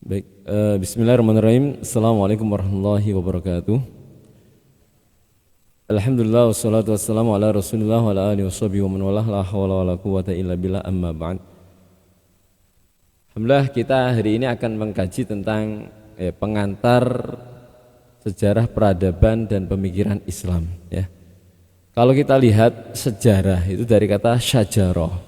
Baik, bismillahirrahmanirrahim. Assalamualaikum warahmatullahi wabarakatuh. Alhamdulillah wassalatu wassalamu ala Rasulillah wa ala alihi washabihi wa man walah, la haula wala quwwata illa billah, amma ba'd. Alhamdulillah, kita hari ini akan mengkaji tentang pengantar sejarah peradaban dan pemikiran Islam, ya. Kalau kita lihat sejarah itu dari kata syajarah,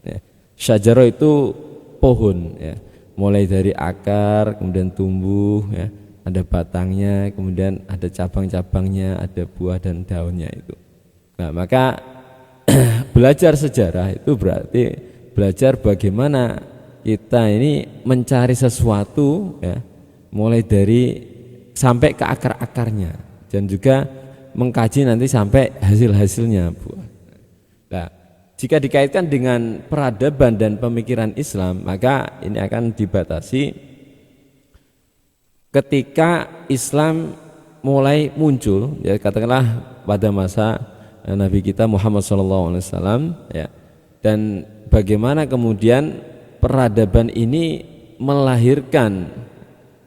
ya. Syajarah itu pohon, ya. Mulai dari akar, kemudian tumbuh, ya, ada batangnya, kemudian ada cabang-cabangnya, ada buah dan daunnya itu. Nah, maka belajar sejarah itu berarti belajar bagaimana kita ini mencari sesuatu, ya, mulai dari sampai ke akar-akarnya, dan juga mengkaji nanti sampai hasil-hasilnya, buah. Nah, jika dikaitkan dengan peradaban dan pemikiran Islam, maka ini akan dibatasi ketika Islam mulai muncul, ya, katakanlah pada masa Nabi kita Muhammad SAW, ya, dan bagaimana kemudian peradaban ini melahirkan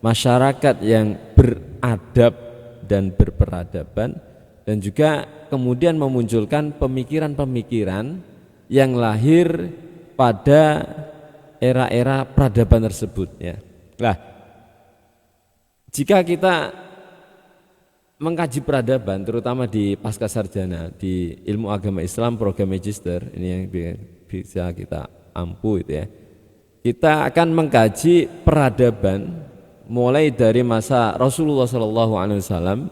masyarakat yang beradab dan berperadaban, dan juga kemudian memunculkan pemikiran-pemikiran yang lahir pada era-era peradaban tersebut, ya. Nah, jika kita mengkaji peradaban, terutama di pasca sarjana di ilmu agama Islam program magister, ini yang bisa kita ampu itu, ya. Kita akan mengkaji peradaban mulai dari masa Rasulullah SAW,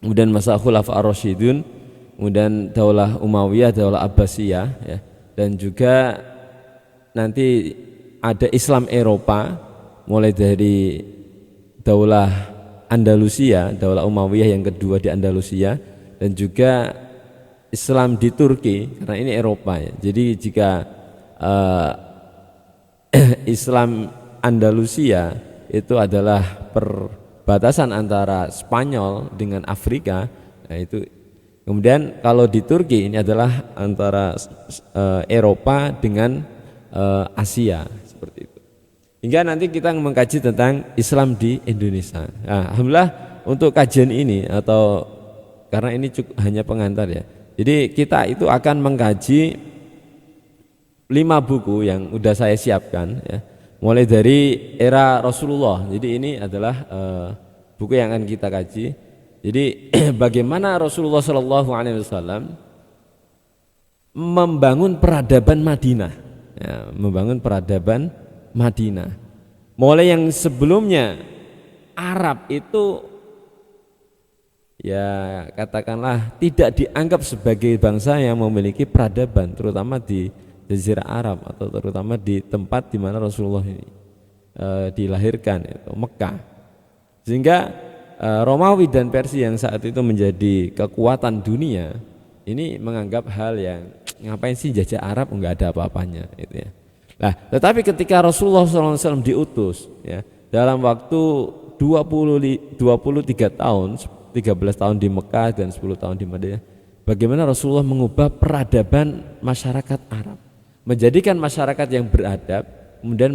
kemudian masa Khulafaur Rasyidun, kemudian Daulah Umayyah, Daulah Abbasiyah, ya, dan juga nanti ada Islam Eropa mulai dari Daulah Andalusia, Daulah Umayyah yang kedua di Andalusia, dan juga Islam di Turki, karena ini Eropa, ya. Jadi jika Islam Andalusia itu adalah perbatasan antara Spanyol dengan Afrika, nah itu. Kemudian kalau di Turki ini adalah antara Eropa dengan Asia, seperti itu. Hingga nanti kita mengkaji tentang Islam di Indonesia. Nah, alhamdulillah untuk kajian ini, atau karena ini hanya pengantar, ya. Jadi kita itu akan mengkaji 5 buku yang sudah saya siapkan, ya. Mulai dari era Rasulullah. Jadi ini adalah buku yang akan kita kaji. Jadi bagaimana Rasulullah SAW membangun peradaban Madinah, ya, membangun peradaban Madinah. Mulai yang sebelumnya Arab itu, ya, katakanlah tidak dianggap sebagai bangsa yang memiliki peradaban, terutama di Jazirah Arab, atau terutama di tempat di mana Rasulullah ini dilahirkan, yaitu Mekah. Sehingga Romawi dan Persia yang saat itu menjadi kekuatan dunia ini menganggap hal yang ngapain sih jajah Arab, enggak ada apa-apanya, gitu, ya. Nah, tetapi ketika Rasulullah SAW diutus, ya, dalam waktu 23 tahun, 13 tahun di Mekah dan 10 tahun di Madinah, bagaimana Rasulullah mengubah peradaban masyarakat Arab, menjadikan masyarakat yang beradab, kemudian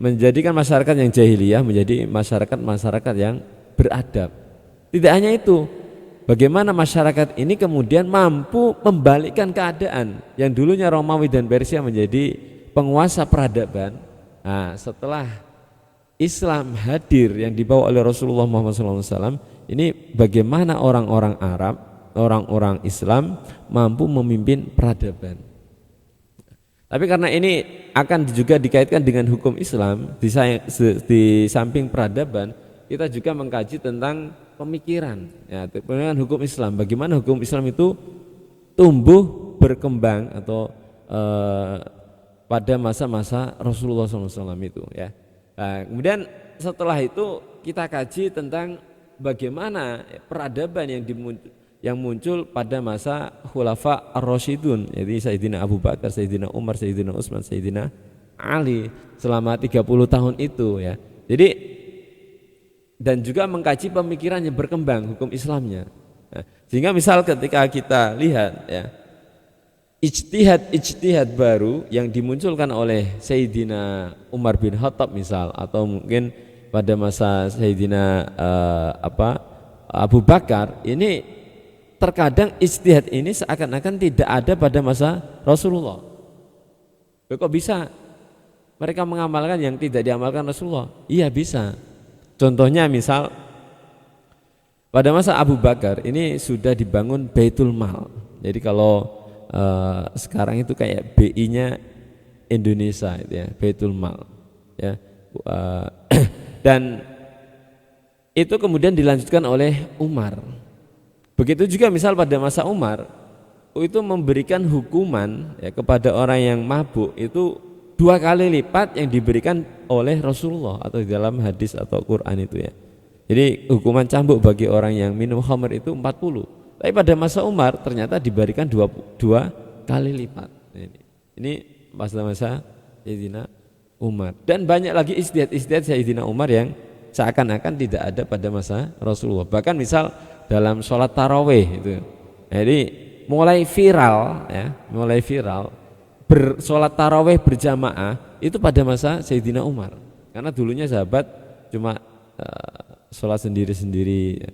menjadikan masyarakat yang jahiliyah menjadi masyarakat yang beradab. Tidak hanya itu, bagaimana masyarakat ini kemudian mampu membalikkan keadaan yang dulunya Romawi dan Persia menjadi penguasa peradaban. Nah, setelah Islam hadir yang dibawa oleh Rasulullah Muhammad SAW, ini bagaimana orang-orang Arab, orang-orang Islam mampu memimpin peradaban. Tapi karena ini akan juga dikaitkan dengan hukum Islam, di samping peradaban, kita juga mengkaji tentang pemikiran, ya, dengan hukum Islam. Bagaimana hukum Islam itu tumbuh berkembang, atau pada masa-masa Rasulullah SAW itu, ya. Nah, kemudian setelah itu kita kaji tentang bagaimana peradaban yang muncul pada masa Khulafa Ar-Rasyidun, yaitu Sayyidina Abu Bakar, Sayyidina Umar, Sayyidina Utsman, Sayyidina Ali, selama 30 tahun itu, ya. Jadi dan juga mengkaji pemikiran yang berkembang hukum Islamnya. Nah, sehingga misal ketika kita lihat, ya, ijtihad baru yang dimunculkan oleh Sayyidina Umar bin Khattab misal, atau mungkin pada masa Sayyidina Abu Bakar, ini terkadang ijtihad ini seakan-akan tidak ada pada masa Rasulullah. Kok bisa mereka mengamalkan yang tidak diamalkan Rasulullah? Iya bisa. Contohnya misal pada masa Abu Bakar ini sudah dibangun Baitul Mal. Jadi kalau sekarang itu kayak BI-nya Indonesia itu ya, Baitul Mal ya. Dan itu kemudian dilanjutkan oleh Umar. Begitu juga misal pada masa Umar itu memberikan hukuman ya, kepada orang yang mabuk itu 2 kali lipat yang diberikan oleh Rasulullah atau di dalam hadis atau Quran itu ya. Jadi hukuman cambuk bagi orang yang minum khamr itu 40. Tapi pada masa Umar ternyata diberikan 2 kali lipat. Ini masa Sayyidina Umar. Dan banyak lagi ijtihad Sayyidina Umar yang seakan-akan tidak ada pada masa Rasulullah. Bahkan misal dalam sholat tarawih itu. Jadi mulai viral sholat tarawih berjamaah itu pada masa Sayyidina Umar. Karena dulunya sahabat cuma sholat sendiri-sendiri.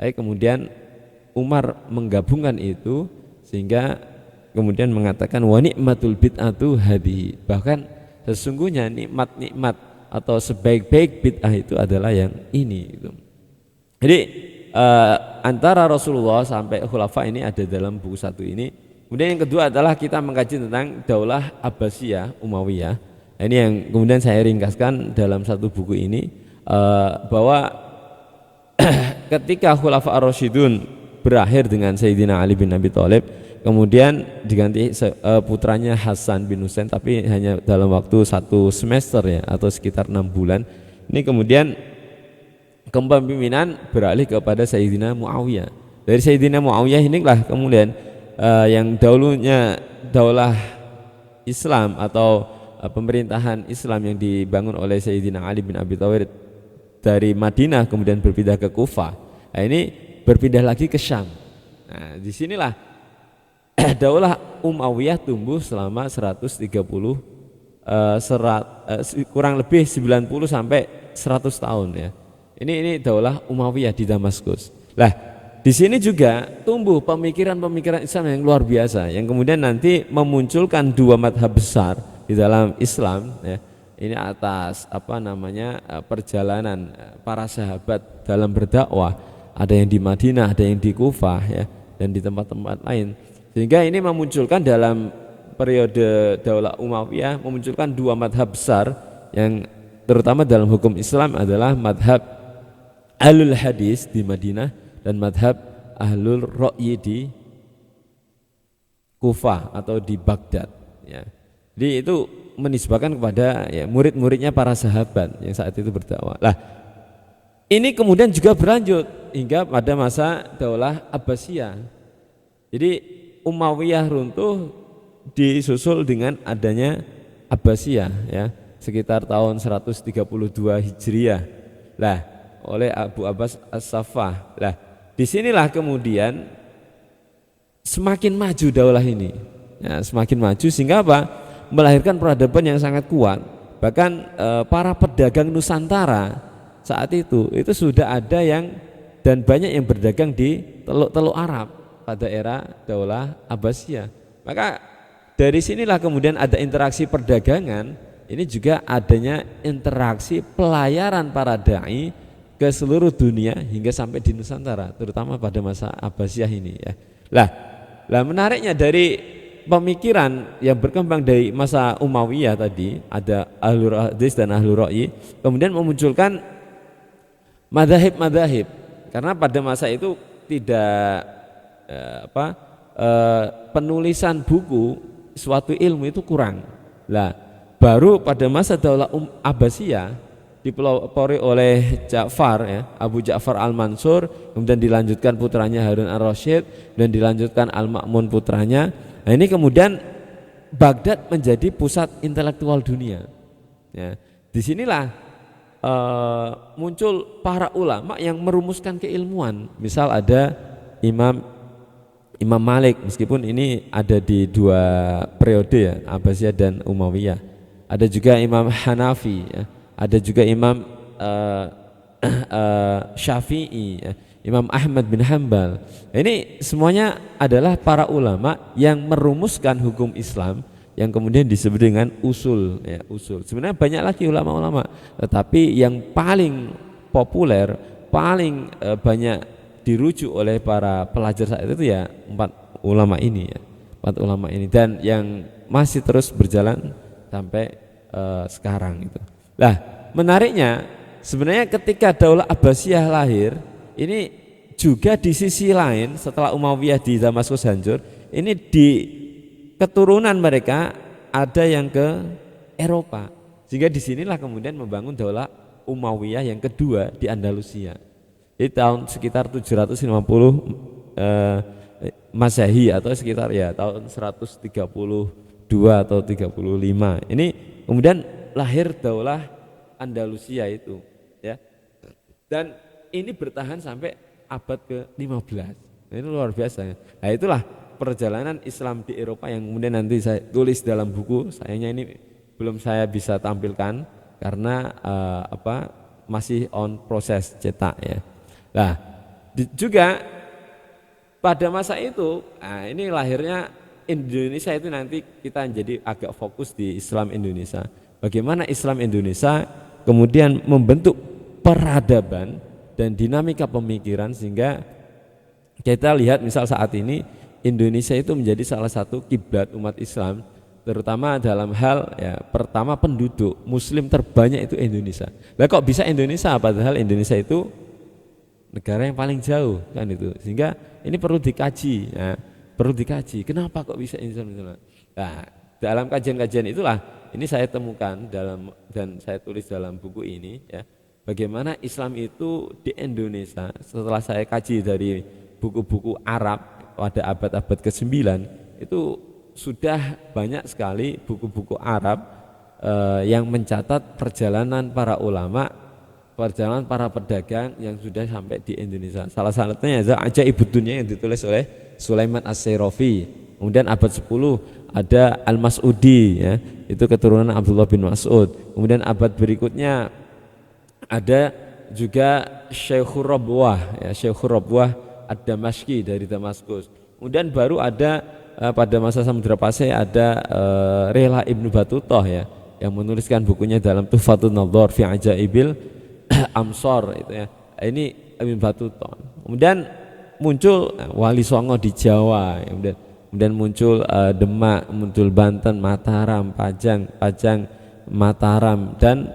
Tapi kemudian Umar menggabungkan itu sehingga kemudian mengatakan wa ni'matul bid'atu hadhihi. Bahkan sesungguhnya nikmat-nikmat atau sebaik-baik bid'ah itu adalah yang ini gitu. Jadi antara Rasulullah sampai khulafa ini ada dalam buku satu ini. Kemudian yang kedua adalah kita mengkaji tentang Daulah Abbasiyah Umayyah. Ini yang kemudian saya ringkaskan dalam satu buku ini, bahwa ketika Khulafa Ar-Rasyidun berakhir dengan Sayyidina Ali bin Abi Thalib, kemudian diganti putranya Hasan bin Husain, tapi hanya dalam waktu 1 semester ya, atau sekitar 6 bulan. Ini kemudian kepemimpinan beralih kepada Sayyidina Muawiyah. Dari Sayyidina Muawiyah inilah kemudian yang dahulunya daulah Islam atau pemerintahan Islam yang dibangun oleh Sayyidina Ali bin Abi Thalib dari Madinah kemudian berpindah ke Kufah. Nah, ini berpindah lagi ke Syam. Nah, disinilah daulah Umayyah tumbuh selama 130 kurang lebih 90 sampai 100 tahun ya. Ini daulah Umayyah di Damaskus. Lah, di sini juga tumbuh pemikiran-pemikiran Islam yang luar biasa yang kemudian nanti memunculkan 2 madhab besar di dalam Islam ya. Ini atas perjalanan para sahabat dalam berdakwah, ada yang di Madinah, ada yang di Kufah ya, dan di tempat-tempat lain. Sehingga ini memunculkan dalam periode Daulah Umayyah memunculkan 2 madhab besar yang terutama dalam hukum Islam adalah madhab Ahlul Hadis di Madinah dan madhab Ahlul Ra'yi di Kufah atau di Baghdad ya. Jadi itu menisbahkan kepada ya, murid-muridnya para sahabat yang saat itu berdakwah. Lah, ini kemudian juga berlanjut hingga pada masa Daulah Abbasiyah. Jadi Umayyah runtuh disusul dengan adanya Abbasiyah ya, sekitar tahun 132 Hijriah. Lah, oleh Abu Abbas As-Saffah. Lah, disinilah kemudian semakin maju daulah ini. Ya, semakin maju sehingga apa? Melahirkan peradaban yang sangat kuat. Bahkan para pedagang Nusantara saat itu sudah ada yang dan banyak yang berdagang di Teluk Arab pada era Daulah Abbasiyah. Maka dari sinilah kemudian ada interaksi perdagangan, ini juga adanya interaksi pelayaran para dai ke seluruh dunia hingga sampai di Nusantara, terutama pada masa Abbasiyah ini ya. Lah menariknya dari pemikiran yang berkembang dari masa Umayyah tadi, ada Ahlul Hadis dan Ahlul Ra'yi, kemudian memunculkan madhab-madhab, karena pada masa itu tidak penulisan buku suatu ilmu itu kurang. Lah, baru pada masa Daulah Abbasiyah dipelopori oleh Ja'far ya, Abu Ja'far Al-Mansur, kemudian dilanjutkan putranya Harun Ar-Rasyid dan dilanjutkan Al-Ma'mun putranya. Nah, ini kemudian Baghdad menjadi pusat intelektual dunia. Ya, disinilah muncul para ulama yang merumuskan keilmuan. Misal ada Imam Imam Malik, meskipun ini ada di dua periode ya, Abbasiyah dan Umayyah. Ada juga Imam Hanafi ya. Ada juga Imam Syafi'i ya. Imam Ahmad bin Hambal. Ini semuanya adalah para ulama yang merumuskan hukum Islam yang kemudian disebut dengan usul ya, usul. Sebenarnya banyak lagi ulama-ulama, tetapi yang paling populer, paling banyak dirujuk oleh para pelajar saat itu ya empat ulama ini ya, empat ulama ini, dan yang masih terus berjalan sampai sekarang itu. Nah, menariknya sebenarnya ketika Daulah Abbasiyah lahir, ini juga di sisi lain setelah Umayyah di Damaskus hancur, ini di keturunan mereka ada yang ke Eropa, sehingga disinilah kemudian membangun Daulah Umayyah yang kedua di Andalusia. Di tahun sekitar 750 Masehi atau sekitar ya tahun 132 atau 35. Ini kemudian lahir Daulah Andalusia itu ya. Dan ini bertahan sampai abad ke-15. Ini luar biasa ya. Nah, itulah perjalanan Islam di Eropa yang kemudian nanti saya tulis dalam buku. Sayangnya ini belum saya bisa tampilkan karena masih on proses cetak ya. Nah, juga pada masa itu, ini lahirnya Indonesia itu nanti kita jadi agak fokus di Islam Indonesia. Bagaimana Islam Indonesia kemudian membentuk peradaban dan dinamika pemikiran sehingga kita lihat misal saat ini Indonesia itu menjadi salah satu kiblat umat Islam, terutama dalam hal ya pertama penduduk Muslim terbanyak itu Indonesia. Lah kok bisa Indonesia padahal Indonesia itu negara yang paling jauh kan itu, sehingga ini perlu dikaji ya, perlu dikaji kenapa kok bisa Indonesia. Nah, dalam kajian-kajian itulah ini saya temukan dalam dan saya tulis dalam buku ini ya, bagaimana Islam itu di Indonesia setelah saya kaji dari buku-buku Arab pada abad-abad ke-9 itu sudah banyak sekali buku-buku Arab yang mencatat perjalanan para ulama, perjalanan para pedagang yang sudah sampai di Indonesia. Salah satunya adalah Ajaibud Dunya yang ditulis oleh Sulaiman As-Sairofi. Kemudian abad 10 ada Al-Mas'udi ya, itu keturunan Abdullah bin Mas'ud. Kemudian abad berikutnya ada juga Syekhur Rabwah ya, Syekhur Rabwah Ad-Damashqi dari Damaskus. Kemudian baru ada pada masa Samudra Pasai ada Rela Ibnu Battutoh ya, yang menuliskan bukunya dalam Tuhfatun Nadhar fi Ajaibil Amsor itu ya. Ini Ibnu Battutoh. Kemudian muncul Wali Songo di Jawa, kemudian muncul Demak, muncul Banten, Mataram, Pajang, Mataram, dan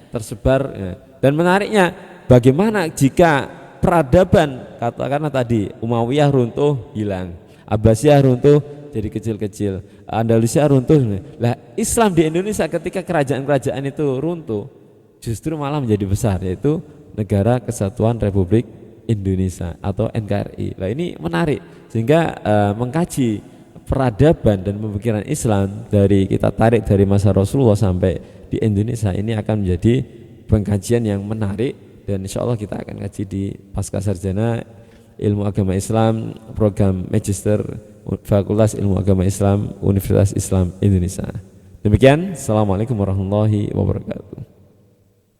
tersebar ya. Dan menariknya bagaimana jika peradaban katakanlah tadi Umayyah runtuh hilang, Abbasiyah runtuh jadi kecil-kecil, Andalusia runtuh. Lah Islam di Indonesia ketika kerajaan-kerajaan itu runtuh justru malah menjadi besar, yaitu Negara Kesatuan Republik Indonesia atau NKRI. Nah ini menarik sehingga mengkaji peradaban dan pemikiran Islam dari kita tarik dari masa Rasulullah sampai di Indonesia ini akan menjadi pengkajian yang menarik, dan insya Allah kita akan kaji di Pasca Sarjana Ilmu Agama Islam program Magister Fakultas Ilmu Agama Islam Universitas Islam Indonesia. Demikian, Assalamualaikum warahmatullahi wabarakatuh.